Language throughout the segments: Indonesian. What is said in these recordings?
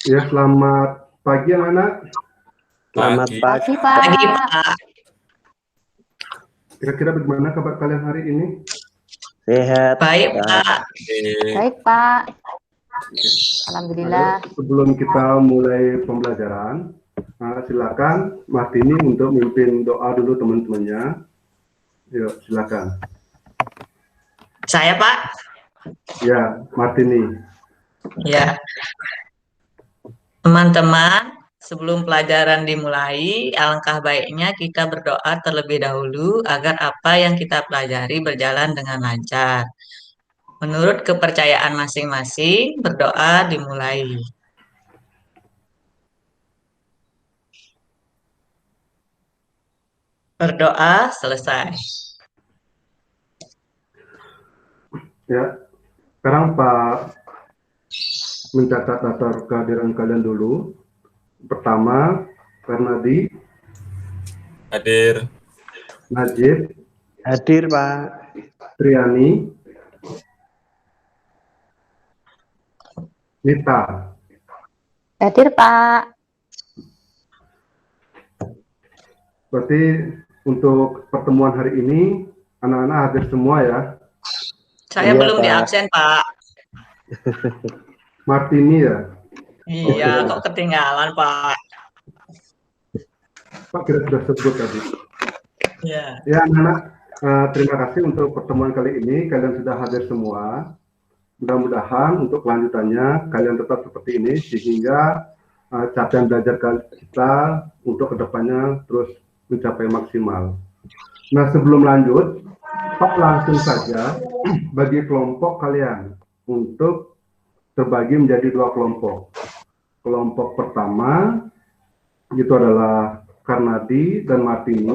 Ya, selamat pagi anak-anak. Selamat Pagi, pagi, Pak. Pak. Kira-kira bagaimana kabar kalian hari ini? Sehat, Baik, Pak. Pak. Baik, Pak. Oke. Alhamdulillah. Ayo, sebelum kita mulai pembelajaran, silakan Martini untuk memimpin doa dulu teman-temannya. Yuk, silakan. Saya, Pak. Ya, Martini. Ya. Teman-teman, sebelum pelajaran dimulai, alangkah baiknya kita berdoa terlebih dahulu agar apa yang kita pelajari berjalan dengan lancar. Menurut kepercayaan masing-masing, berdoa dimulai. Berdoa selesai. Ya, sekarang Pak mencatat daftar kehadiran kalian dulu. Pertama, Fernadi, Hadir. Najib, Hadir, Pak. Triani, Nita. Hadir, Pak. Berarti untuk pertemuan hari ini, anak-anak hadir semua ya. Saya Iya, belum Pak. di absen, Pak. Martini ya. Iya, kok ketinggalan, Pak. Pak kita sudah sebut tadi. Ya. Ya anak-anak, terima kasih untuk pertemuan kali ini. Kalian sudah hadir semua. Mudah-mudahan untuk kelanjutannya kalian tetap seperti ini sehingga capaian belajar kita untuk kedepannya terus mencapai maksimal. Nah sebelum lanjut, Pak langsung saja bagi kelompok kalian untuk terbagi menjadi dua kelompok. Kelompok pertama itu adalah Karnadi dan Martini.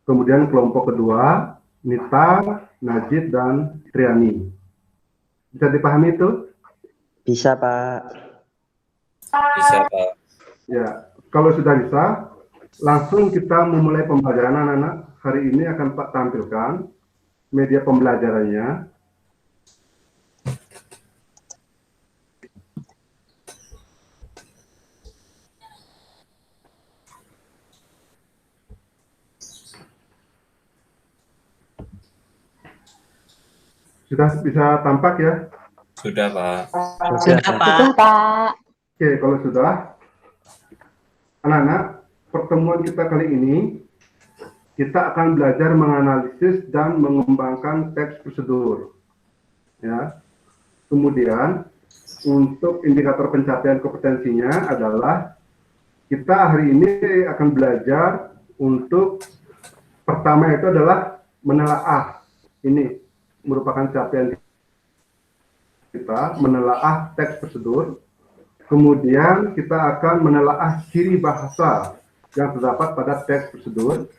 Kemudian kelompok kedua Nita, Najib dan Triani. Bisa dipahami itu? Bisa, Pak. Bisa, Pak. Ya, kalau sudah bisa, langsung kita memulai pembelajaran anak-anak. Hari ini akan Pak tampilkan media pembelajarannya. Sudah bisa tampak ya? Sudah, Pak. Sudah, Pak. Sudah, Pak. Oke, kalau sudah, anak-anak, pertemuan kita kali ini, kita akan belajar menganalisis dan mengembangkan teks prosedur. Ya. Kemudian, untuk indikator pencapaian kompetensinya adalah, kita hari ini akan belajar untuk, pertama itu adalah menelaah. Ini merupakan capaian kita, menelaah teks prosedur. Kemudian kita akan menelaah ciri bahasa yang terdapat pada teks prosedur.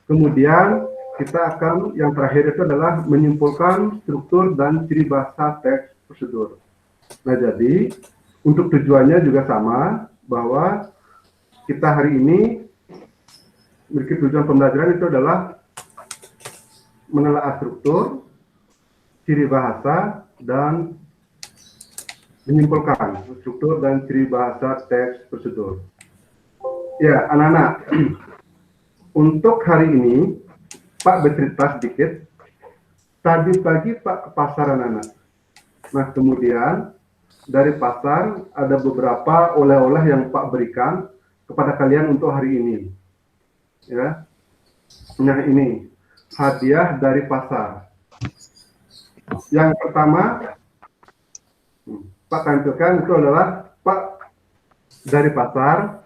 Kemudian kita akan, yang terakhir itu adalah menyimpulkan struktur dan ciri bahasa teks prosedur. Nah jadi, untuk tujuannya juga sama, bahwa kita hari ini memiliki tujuan pembelajaran itu adalah menelaah struktur, ciri bahasa, dan menyimpulkan struktur dan ciri bahasa teks prosedur. Ya, anak-anak, untuk hari ini, Pak bercerita sedikit. Tadi pagi Pak ke pasar anak-anak. Nah, kemudian dari pasar ada beberapa oleh-oleh yang Pak berikan kepada kalian untuk hari ini. Ya, nah ini hadiah dari pasar. Yang pertama, Pak tampilkan itu adalah Pak dari pasar,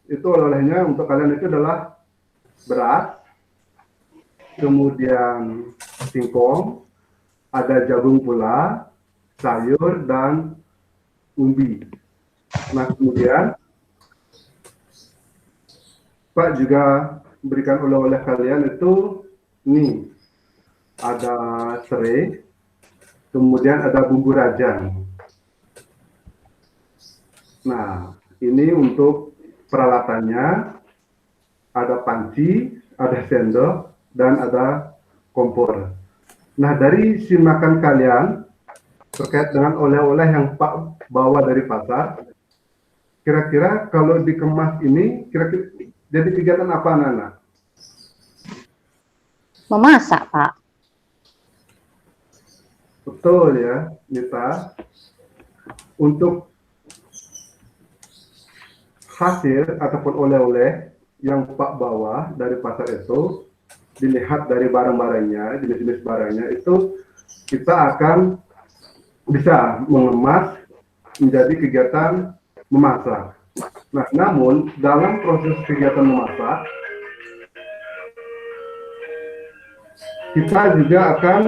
itu oleh-olehnya untuk kalian itu adalah beras, kemudian singkong, ada jagung pula, sayur, dan umbi. Nah kemudian Pak juga berikan oleh-oleh kalian itu ini, ada serai, kemudian ada bumbu rajang. Nah, ini untuk peralatannya, ada panci, ada sendok, dan ada kompor. Nah, dari simakan kalian, terkait dengan oleh-oleh yang Pak bawa dari pasar. Kira-kira kalau dikemas ini, kira-kira jadi kegiatan apa anak-anak? Memasak, Pak. Betul ya, Nita. Untuk hasil ataupun oleh-oleh yang Pak bawa dari pasar itu, dilihat dari barang-barangnya, jenis-jenis barangnya, itu kita akan bisa mengemas menjadi kegiatan memasak. Nah, namun dalam proses kegiatan memasak, kita juga akan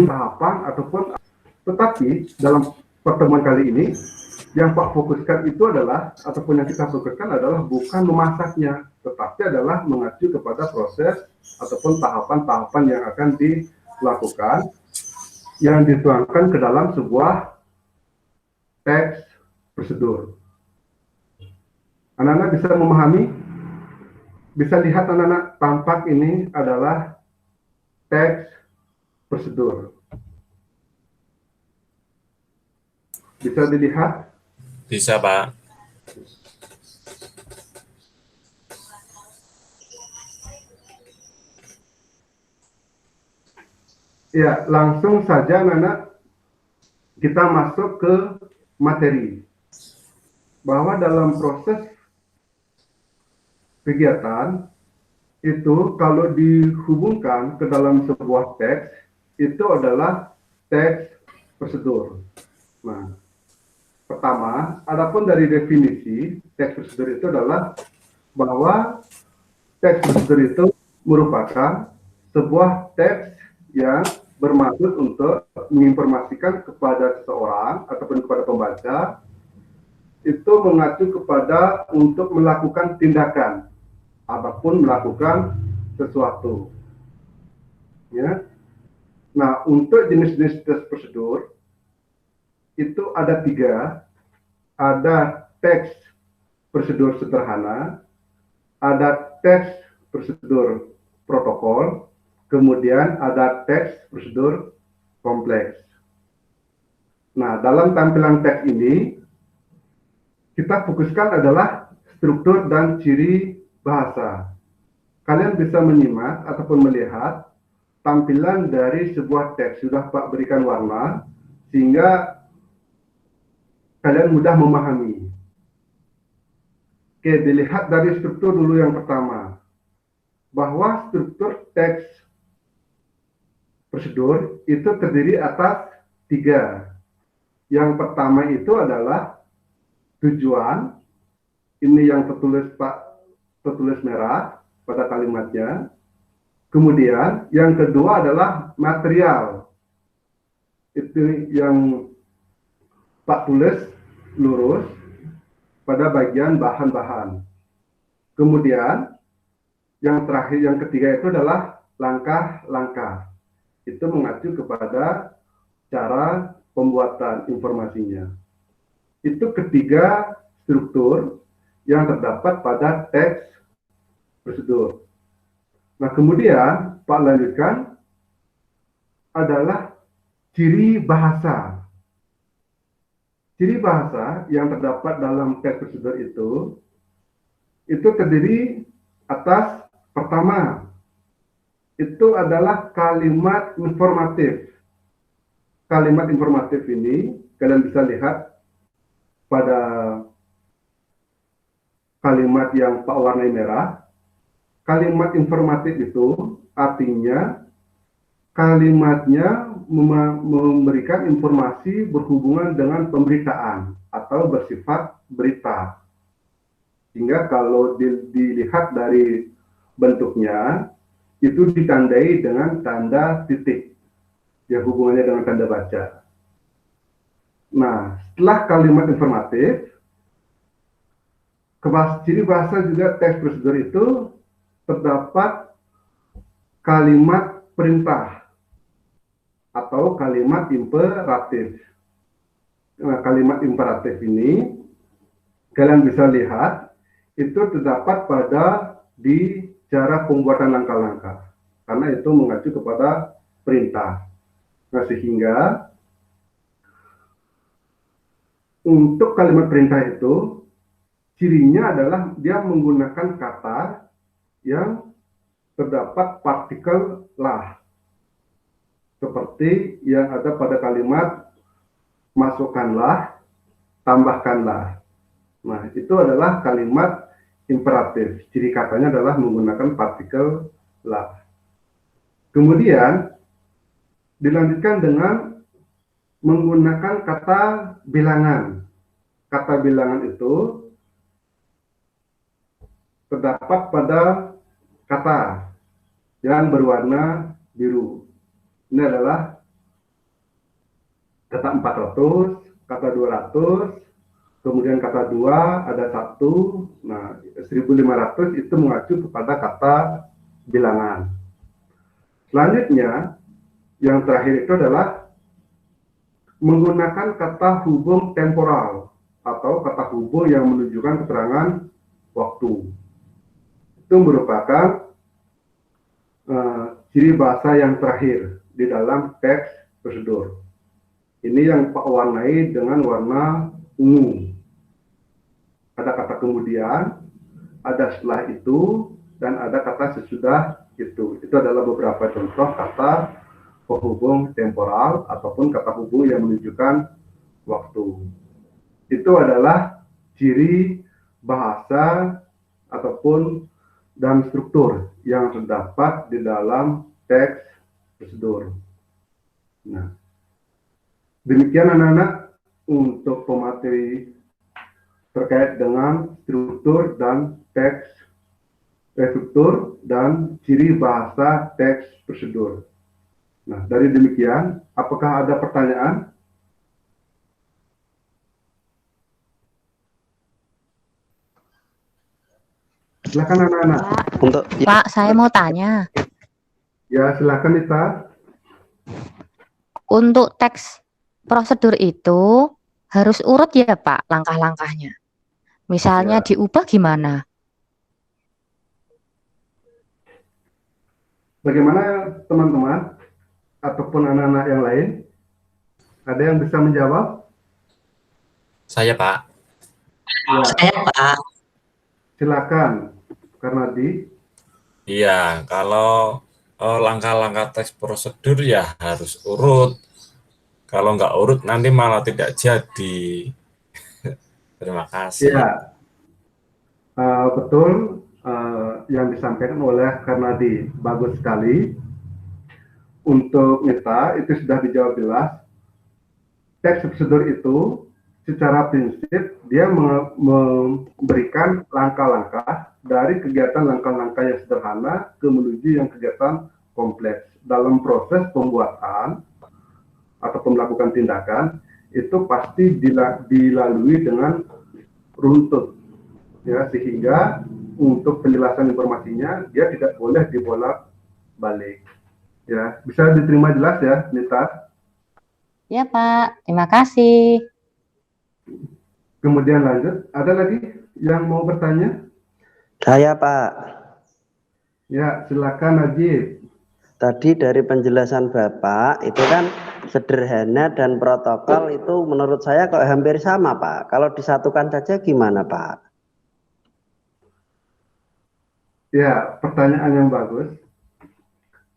tahapan ataupun, tetapi dalam pertemuan kali ini yang Pak fokuskan itu adalah, ataupun yang kita fokuskan adalah bukan memasaknya, tetapi adalah mengacu kepada proses ataupun tahapan-tahapan yang akan dilakukan yang dituangkan ke dalam sebuah teks prosedur. Anak-anak bisa memahami, bisa lihat anak-anak tampak ini adalah teks prosedur. Bisa dilihat? Bisa, Pak. Ya, langsung saja anak-anak kita masuk ke materi. Bahwa dalam proses kegiatan itu kalau dihubungkan ke dalam sebuah teks, itu adalah teks prosedur. Nah, pertama, adapun dari definisi teks prosedur itu adalah bahwa teks prosedur itu merupakan sebuah teks yang bermaksud untuk menginformasikan kepada seseorang ataupun kepada pembaca, itu mengacu kepada untuk melakukan tindakan ataupun melakukan sesuatu. Ya. Nah, untuk jenis-jenis teks prosedur itu ada 3. Ada teks prosedur sederhana, ada teks prosedur protokol, kemudian ada teks prosedur kompleks. Nah, dalam tampilan teks ini, kita fokuskan adalah struktur dan ciri bahasa. Kalian bisa menyimak ataupun melihat tampilan dari sebuah teks. Sudah Pak berikan warna, sehingga kalian mudah memahami. Oke, dilihat dari struktur dulu yang pertama. Bahwa struktur teks prosedur itu terdiri atas 3. Yang pertama itu adalah tujuan. Ini yang tertulis Pak, tertulis merah pada kalimatnya. Kemudian yang kedua adalah material. Itu yang Pak tulis lurus pada bagian bahan-bahan. Kemudian yang terakhir, yang ketiga itu adalah langkah-langkah. Itu mengacu kepada cara pembuatan informasinya. Itu ketiga struktur yang terdapat pada teks prosedur. Nah, kemudian Pak lanjutkan adalah ciri bahasa. Ciri bahasa yang terdapat dalam teks prosedur itu terdiri atas, pertama, itu adalah kalimat informatif. Kalimat informatif ini kalian bisa lihat pada kalimat yang Pak warnai merah. Kalimat informatif itu artinya kalimatnya memberikan informasi berhubungan dengan pemberitaan atau bersifat berita. Sehingga kalau dilihat dari bentuknya, itu ditandai dengan tanda titik yang hubungannya dengan tanda baca. Nah, setelah kalimat informatif, ciri bahasa juga teks prosedur itu terdapat kalimat perintah atau kalimat imperatif. kalimat imperatif ini, kalian bisa lihat itu terdapat di cara pembuatan langkah-langkah, karena itu mengacu kepada perintah. Nah, sehingga untuk kalimat perintah itu cirinya adalah dia menggunakan kata yang terdapat partikel lah, seperti yang ada pada kalimat masukkanlah, tambahkanlah. Nah, itu adalah kalimat imperatif. Ciri katanya adalah menggunakan partikel lah. Kemudian dilanjutkan dengan menggunakan kata bilangan. Kata bilangan itu terdapat pada kata yang berwarna biru. Ini adalah kata 400, kata 200, kemudian kata 2, ada 1. Nah, 1500 itu mengacu kepada kata bilangan. Selanjutnya, yang terakhir itu adalah menggunakan kata hubung temporal atau kata hubung yang menunjukkan keterangan waktu. Itu merupakan ciri bahasa yang terakhir di dalam teks prosedur. Ini yang Pak warnai dengan warna ungu. Ada kata kemudian, ada setelah itu, dan ada kata sesudah itu. Itu adalah beberapa contoh kata penghubung temporal ataupun kata hubung yang menunjukkan waktu. Itu adalah ciri bahasa ataupun dan struktur yang terdapat di dalam teks prosedur. Nah, demikian anak-anak untuk pemateri terkait dengan struktur dan ciri bahasa teks prosedur. Nah, dari demikian, apakah ada pertanyaan? Silakan anak-anak. Pak, saya mau tanya. Ya, silakan Nita. Untuk teks prosedur itu harus urut ya Pak langkah-langkahnya. Misalnya Ya. diubah gimana? Bagaimana teman-teman ataupun anak-anak yang lain? Ada yang bisa menjawab? Saya, Pak. Ya, Saya, Pak. silakan. Karnadi. Iya, kalau langkah-langkah teks prosedur ya harus urut. Kalau nggak urut nanti malah tidak jadi. Terima kasih. Ya, betul yang disampaikan oleh Karnadi. Bagus sekali. Untuk Nita, itu sudah dijawab jelas. Teks prosedur itu secara prinsip dia memberikan langkah-langkah dari kegiatan langkah-langkah yang sederhana ke menuju yang kegiatan kompleks. Dalam proses pembuatan ataupun melakukan tindakan itu pasti dilalui dengan runtut, ya, sehingga untuk penjelasan informasinya dia tidak boleh dibolak-balik. Ya, bisa diterima jelas ya, Nita? Ya Pak, terima kasih. Kemudian lanjut, ada lagi yang mau bertanya? Saya Pak. Ya, silakan Najib. Tadi dari penjelasan Bapak itu kan sederhana dan protokol itu menurut saya kok hampir sama Pak. Kalau disatukan saja gimana Pak? Ya, pertanyaan yang bagus.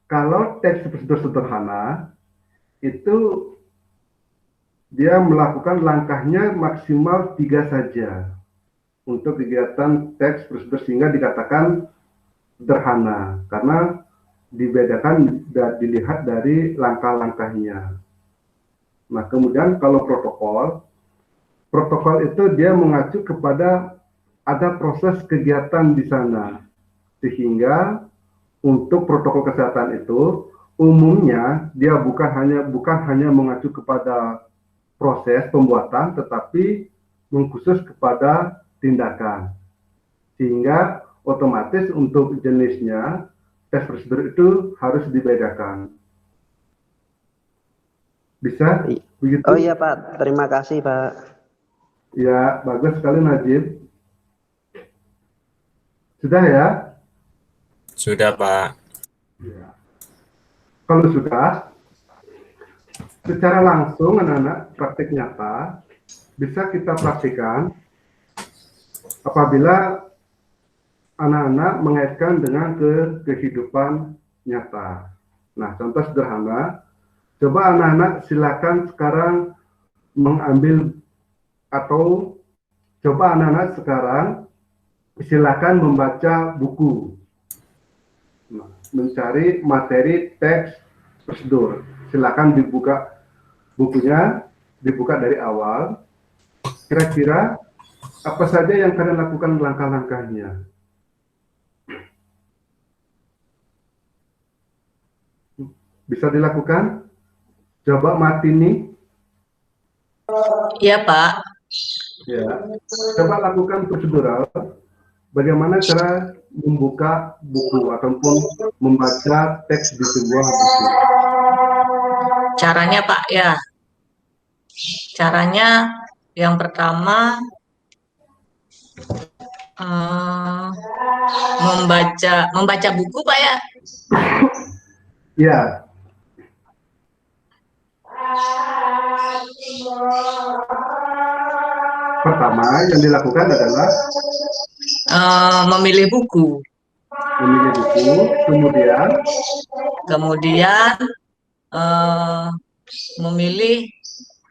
Kalau teks prosedur sederhana, itu dia melakukan langkahnya maksimal 3 saja untuk kegiatan teks prosedur sehingga dikatakan sederhana karena dibedakan dan dilihat dari langkah-langkahnya. Nah, kemudian kalau protokol itu dia mengacu kepada ada proses kegiatan di sana, sehingga untuk protokol kesehatan itu umumnya dia bukan hanya mengacu kepada proses pembuatan, tetapi mengkhusus kepada tindakan, sehingga otomatis untuk jenisnya tes prosedur itu harus dibedakan. Bisa? Begitu? Oh iya Pak, terima kasih Pak. Ya, bagus sekali Najib. Sudah ya? Sudah, Pak. Ya. Kalau sudah, secara langsung anak-anak praktik nyata bisa kita praktikan apabila anak-anak mengaitkan dengan kehidupan nyata. Nah, contoh sederhana, coba anak-anak silakan sekarang mengambil atau coba anak-anak sekarang silakan membaca buku. Nah, mencari materi teks prosedur. Silakan dibuka bukunya, dibuka dari awal. Kira-kira apa saja yang kalian lakukan langkah-langkahnya? Bisa dilakukan? Coba Martini, Iya, Pak. ya. Coba lakukan prosedural. Bagaimana cara membuka buku ataupun membaca teks di sebuah buku? Caranya, Pak, ya. Caranya yang pertama eh, membaca buku, Pak, ya. Ya, pertama yang dilakukan adalah Memilih buku. memilih buku, Kemudian eh,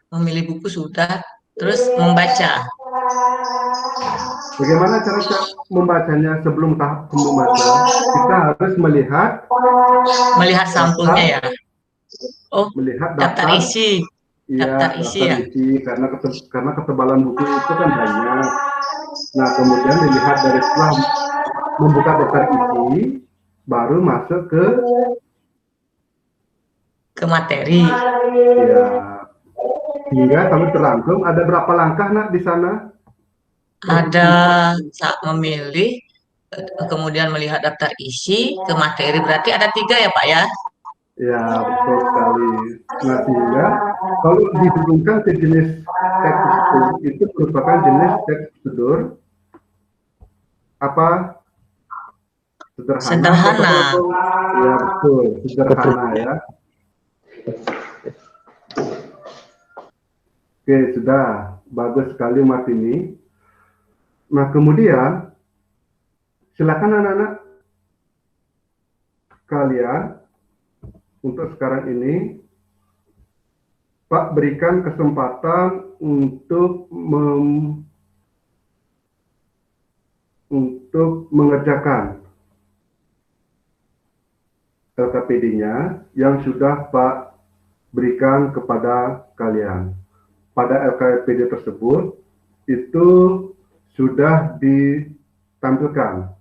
memilih buku sudah, terus membaca. bagaimana cara membacanya sebelum tahap membaca? Kita harus melihat Sampulnya ya. Oh, melihat daftar isi. Iya, Daftar isi ya. karena ketebalan buku itu kan banyak. Nah, kemudian dilihat dari setelah membuka daftar isi, baru masuk Ke materi. ya, hingga sampai terangkum. Ada berapa langkah nak di sana? Ada saat memilih, kemudian melihat daftar isi, ke materi. Berarti ada 3 ya, Pak, ya? Ya, betul sekali. Nah, sehingga kalau dihubungkan ke jenis teks prosedur, itu merupakan jenis teks prosedur apa? Sederhana. Ya, betul, sederhana ya. Oke, sudah. Bagus sekali Martini. Nah, kemudian silakan anak-anak kalian untuk sekarang ini Pak berikan kesempatan untuk mengerjakan LKPD-nya yang sudah Pak berikan kepada kalian. Pada LKPD tersebut itu sudah ditampilkan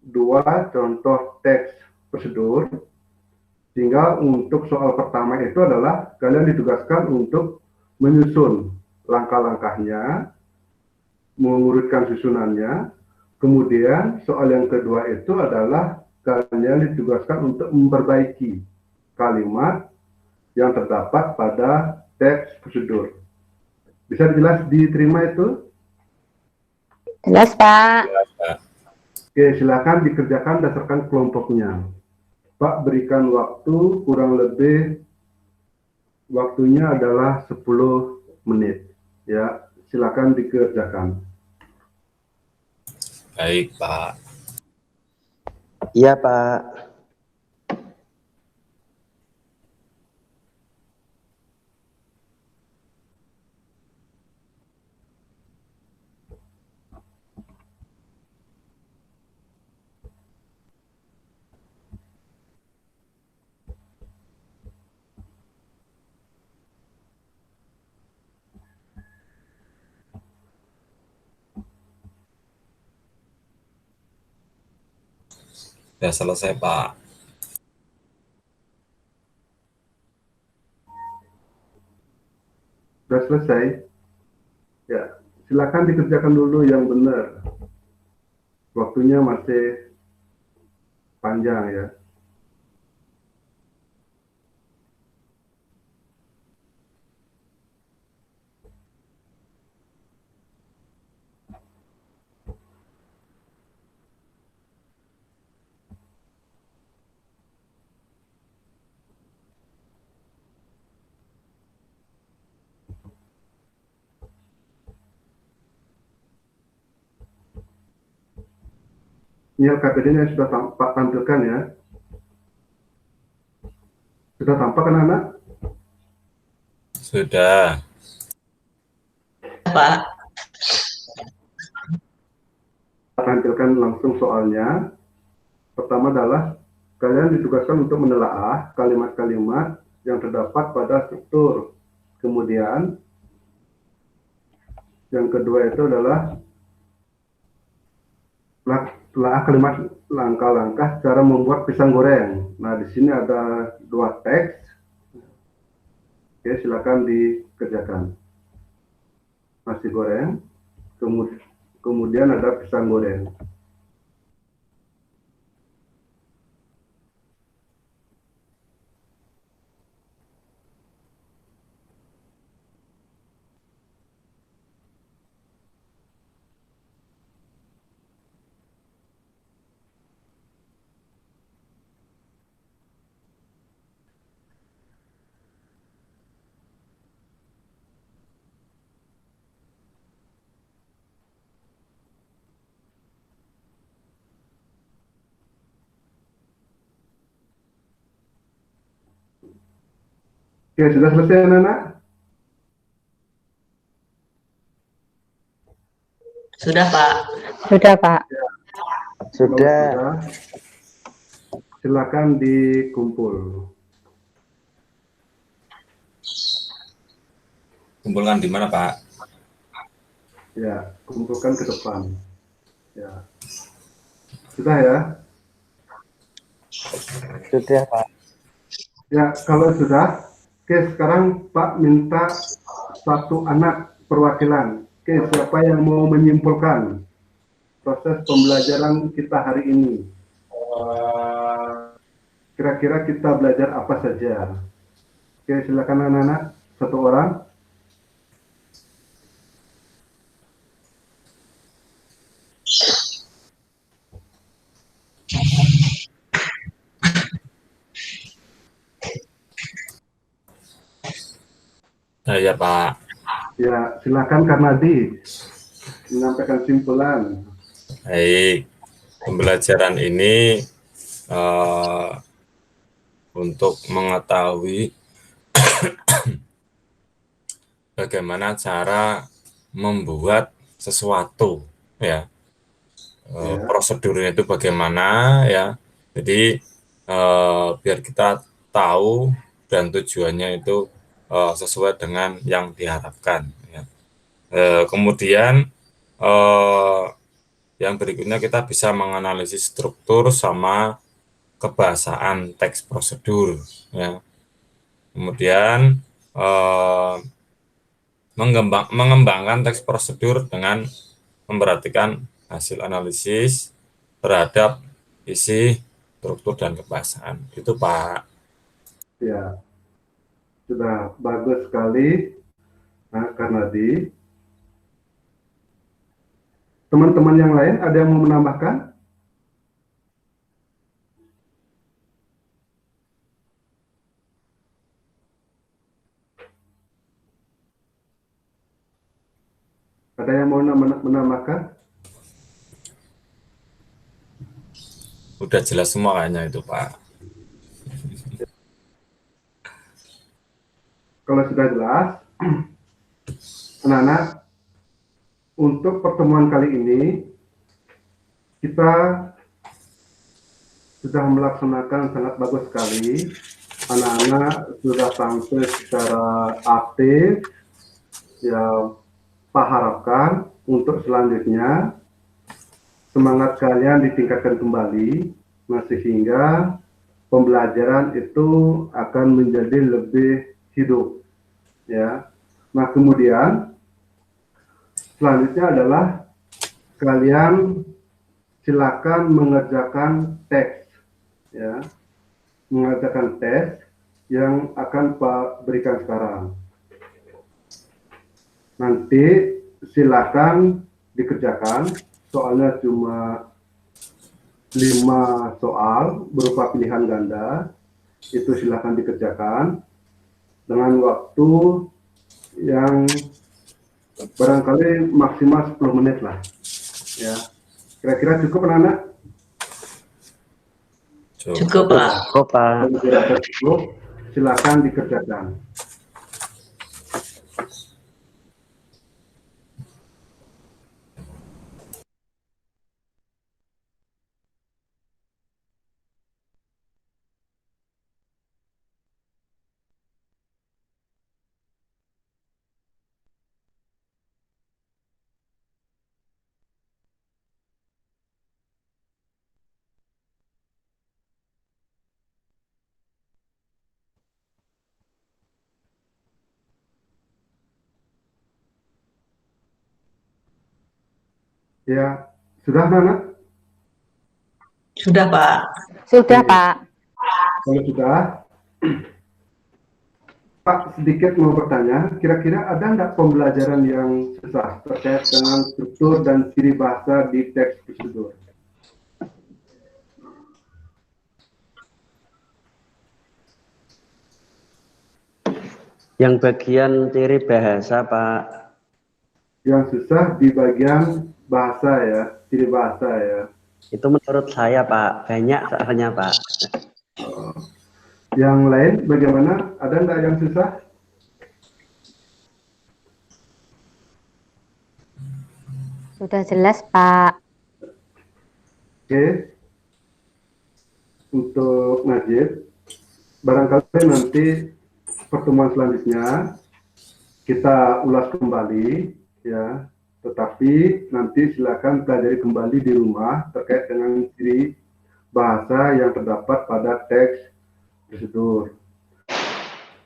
2 contoh teks prosedur, sehingga untuk soal pertama itu adalah kalian ditugaskan untuk menyusun langkah-langkahnya, mengurutkan susunannya. Kemudian soal yang kedua itu adalah kalian ditugaskan untuk memperbaiki kalimat yang terdapat pada teks prosedur. Bisa jelas diterima itu? Jelas, Pak. Oke, silakan dikerjakan berdasarkan kelompoknya. Pak berikan waktu kurang lebih, waktunya adalah 10 menit. Ya, silakan dikerjakan. Baik, Pak. Iya Pak. Sudah selesai, Pak. Sudah selesai? Ya, silakan dikerjakan dulu yang benar. Waktunya masih panjang ya. Ini LKPD-nya sudah Pak tampilkan ya. Sudah tampak kan anak? Sudah. Pak. Tampilkan langsung soalnya. Pertama adalah kalian ditugaskan untuk menelaah kalimat-kalimat yang terdapat pada struktur. Kemudian yang kedua itu adalah telah kalimat langkah-langkah cara membuat pisang goreng. Nah, di sini ada 2 teks. Oke, silakan dikerjakan. Nasi goreng, kemudian ada pisang goreng. Oke, sudah selesai anak-anak? Sudah, Pak. Sudah, Pak. Sudah. Kalau sudah, silakan dikumpul. Kumpulkan di mana, Pak? Ya, kumpulkan ke depan. Ya. Sudah ya? Sudah, Pak. Ya, kalau sudah, oke, sekarang Pak minta 1 anak perwakilan. Oke, siapa yang mau menyimpulkan proses pembelajaran kita hari ini? Kira-kira kita belajar apa saja? Oke, silakan anak-anak, 1 orang. Ya, Pak. Ya, silakan Kak Nadi menyampaikan simpulan. Baik, pembelajaran ini untuk mengetahui bagaimana cara membuat sesuatu, ya. Prosedurnya itu bagaimana, ya. Jadi biar kita tahu dan tujuannya itu sesuai dengan yang diharapkan, ya. Kemudian yang berikutnya kita bisa menganalisis struktur sama kebahasaan teks prosedur, ya. Kemudian mengembangkan teks prosedur dengan memperhatikan hasil analisis terhadap isi, struktur, dan kebahasaan. Itu, Pak. Ya, sudah bagus sekali, Kak Nadi. Teman-teman yang lain ada yang mau menambahkan? Ada yang mau menambahkan? Udah jelas semua kayaknya itu, Pak. Kalau sudah jelas, anak-anak, untuk pertemuan kali ini, kita sudah melaksanakan sangat bagus sekali. Anak-anak sudah tampil secara aktif. Ya, Pak harapkan untuk selanjutnya semangat kalian ditingkatkan kembali, sehingga pembelajaran itu akan menjadi lebih hidup, ya. Nah, kemudian selanjutnya adalah kalian silakan mengerjakan teks, ya, mengerjakan teks yang akan Pak berikan sekarang. Nanti silakan dikerjakan, soalnya cuma 5 soal berupa pilihan ganda, itu silakan dikerjakan dengan waktu yang barangkali maksimal 10 menit lah, ya. Kira-kira cukup anak-anak? Cukup, Pak. Cukup, Pak. Kalau dirasa cukup, silakan dikerjakan. Ya, sudah Nana? Sudah, Pak. Sudah, Oke. Pak. Kalau sudah, Pak sedikit mau bertanya, kira-kira ada nggak pembelajaran yang susah terkait dengan struktur dan ciri bahasa di teks prosedur? Yang bagian ciri bahasa, Pak. Yang susah di bagian bahasa ya, ciri bahasa ya. Itu menurut saya, Pak. Banyak soalnya, Pak. Yang lain bagaimana? Ada nggak yang susah? Sudah jelas, Pak. Oke. Untuk Najib, barangkali nanti pertemuan selanjutnya kita ulas kembali ya. Tetapi nanti silakan pelajari kembali di rumah terkait dengan ciri bahasa yang terdapat pada teks prosedur.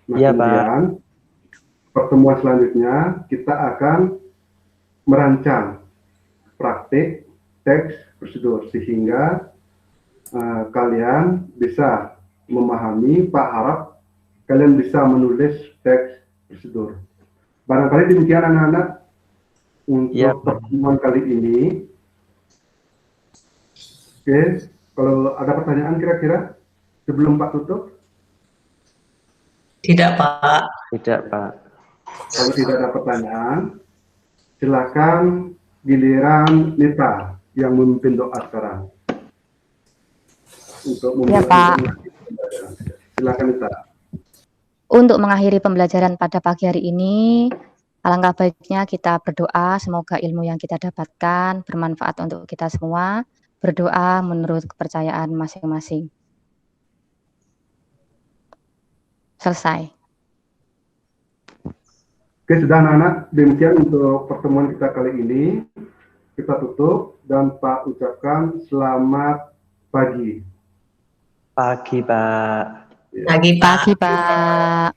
Nah, Iya, Pak. kemudian pertemuan selanjutnya kita akan merancang praktik teks prosedur sehingga kalian bisa memahami, Pak harap kalian bisa menulis teks prosedur. Barangkali demikian anak-anak untuk Iya, Pak. pertemuan kali ini. Oke, kalau ada pertanyaan kira-kira sebelum Pak tutup? Tidak, Pak. Tidak, Pak. Kalau tidak ada pertanyaan, silakan giliran Nita yang memimpin doa sekarang. Untuk Ya, Pak. pembelajaran. Silakan Nita. Untuk mengakhiri pembelajaran pada pagi hari ini, alangkah baiknya kita berdoa semoga ilmu yang kita dapatkan bermanfaat untuk kita semua. Berdoa menurut kepercayaan masing-masing. Selesai. Oke, sudah anak-anak. Demikian untuk pertemuan kita kali ini. Kita tutup dan Pak ucapkan selamat pagi. Pagi, Pak. Ya. Pagi, Pak. Pagi, Pak.